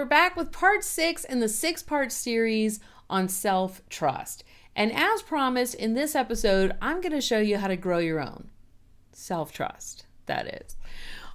we're back with part 6 in the 6-part series on self-trust. And as promised, in this episode, I'm going to show you how to grow your own self-trust, that is.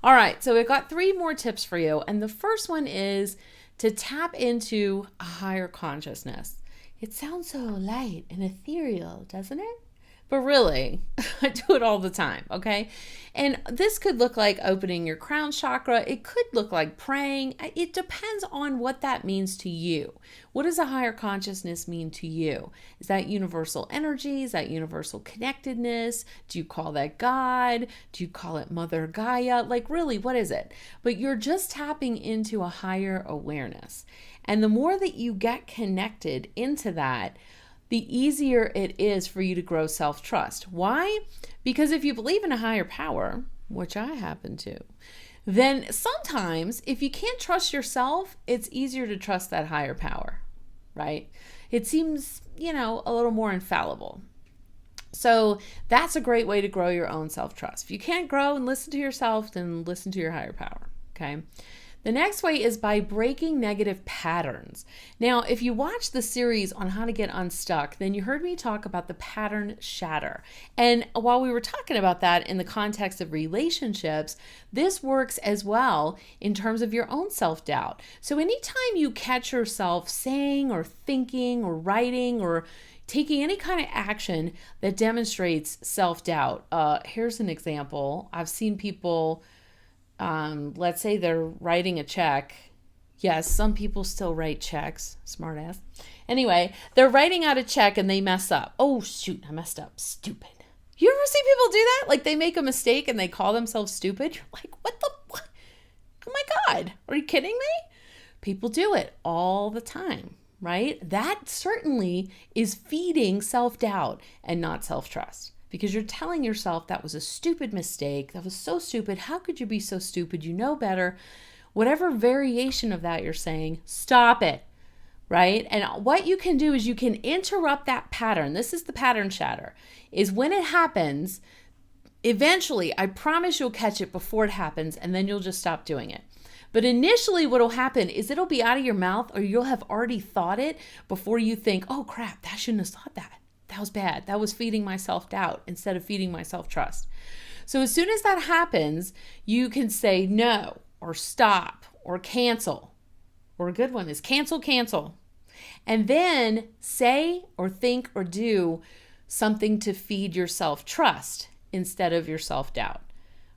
All right, so we've got 3 more tips for you. And the first one is to tap into a higher consciousness. It sounds so light and ethereal, doesn't it? But really, I do it all the time, okay? And this could look like opening your crown chakra. It could look like praying. It depends on what that means to you. What does a higher consciousness mean to you? Is that universal energy? Is that universal connectedness? Do you call that God? Do you call it Mother Gaia? Like really, what is it? But you're just tapping into a higher awareness. And the more that you get connected into that, the easier it is for you to grow self-trust. Why? Because if you believe in a higher power, which I happen to, then sometimes if you can't trust yourself, it's easier to trust that higher power, right? It seems, a little more infallible. So that's a great way to grow your own self-trust. If you can't grow and listen to yourself, then listen to your higher power, okay? The next way is by breaking negative patterns. Now, if you watch the series on how to get unstuck, then you heard me talk about the pattern shatter. And while we were talking about that in the context of relationships, this works as well in terms of your own self-doubt. So anytime you catch yourself saying or thinking or writing or taking any kind of action that demonstrates self-doubt, here's an example. I've seen people... let's say they're writing a check. Yes, some people still write checks. Smart ass. Anyway, they're writing out a check and they mess up. Oh, shoot, I messed up. Stupid. You ever see people do that? Like they make a mistake and they call themselves stupid. You're like, what? Oh my God. Are you kidding me? People do it all the time, right? That certainly is feeding self-doubt and not self-trust. Because you're telling yourself that was a stupid mistake. That was so stupid. How could you be so stupid? You know better. Whatever variation of that you're saying, stop it, right? And what you can do is you can interrupt that pattern. This is the pattern shatter. Is when it happens, eventually, I promise you'll catch it before it happens, and then you'll just stop doing it. But initially what will happen is it'll be out of your mouth, or you'll have already thought it before you think, oh crap, I shouldn't have thought that. That was bad. That was feeding my self-doubt instead of feeding my self-trust. So as soon as that happens, you can say no or stop or cancel. Or a good one is cancel. And then say or think or do something to feed your self-trust instead of your self-doubt,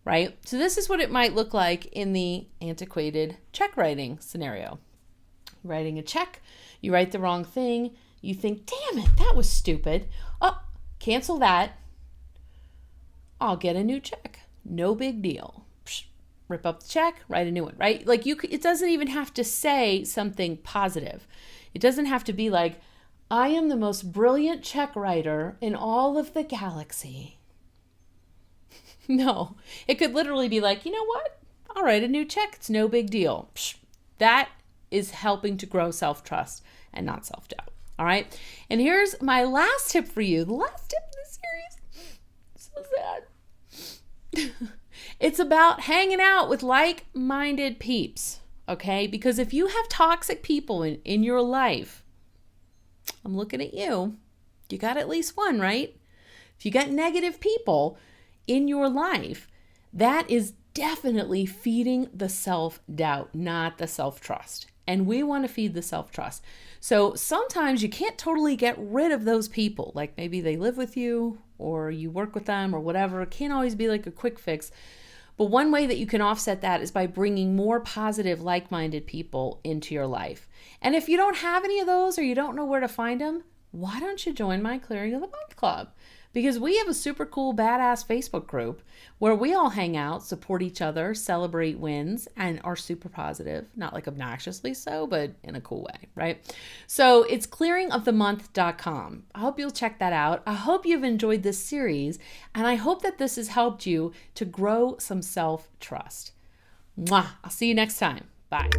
right? So this is what it might look like in the antiquated check writing scenario. Writing a check, you write the wrong thing. You think, damn it, that was stupid. Oh, cancel that. I'll get a new check. No big deal. Psh, rip up the check, write a new one, right? Like it doesn't even have to say something positive. It doesn't have to be like, I am the most brilliant check writer in all of the galaxy. No, it could literally be like, you know what? I'll write a new check. It's no big deal. Psh, that is helping to grow self-trust and not self-doubt. All right. And here's my last tip for you. The last tip in this series. So sad. It's about hanging out with like-minded peeps. Okay. Because if you have toxic people in your life, I'm looking at you. You got at least one, right? If you got negative people in your life, that is definitely feeding the self-doubt, not the self-trust. And we want to feed the self-trust. So sometimes you can't totally get rid of those people. Like maybe they live with you or you work with them or whatever. It can't always be like a quick fix. But one way that you can offset that is by bringing more positive, like-minded people into your life. And if you don't have any of those or you don't know where to find them, why don't you join my Clearing of the Month Club? Because we have a super cool, badass Facebook group where we all hang out, support each other, celebrate wins, and are super positive. Not like obnoxiously so, but in a cool way, right? So it's clearingofthemonth.com. I hope you'll check that out. I hope you've enjoyed this series, and I hope that this has helped you to grow some self-trust. Mwah! I'll see you next time. Bye.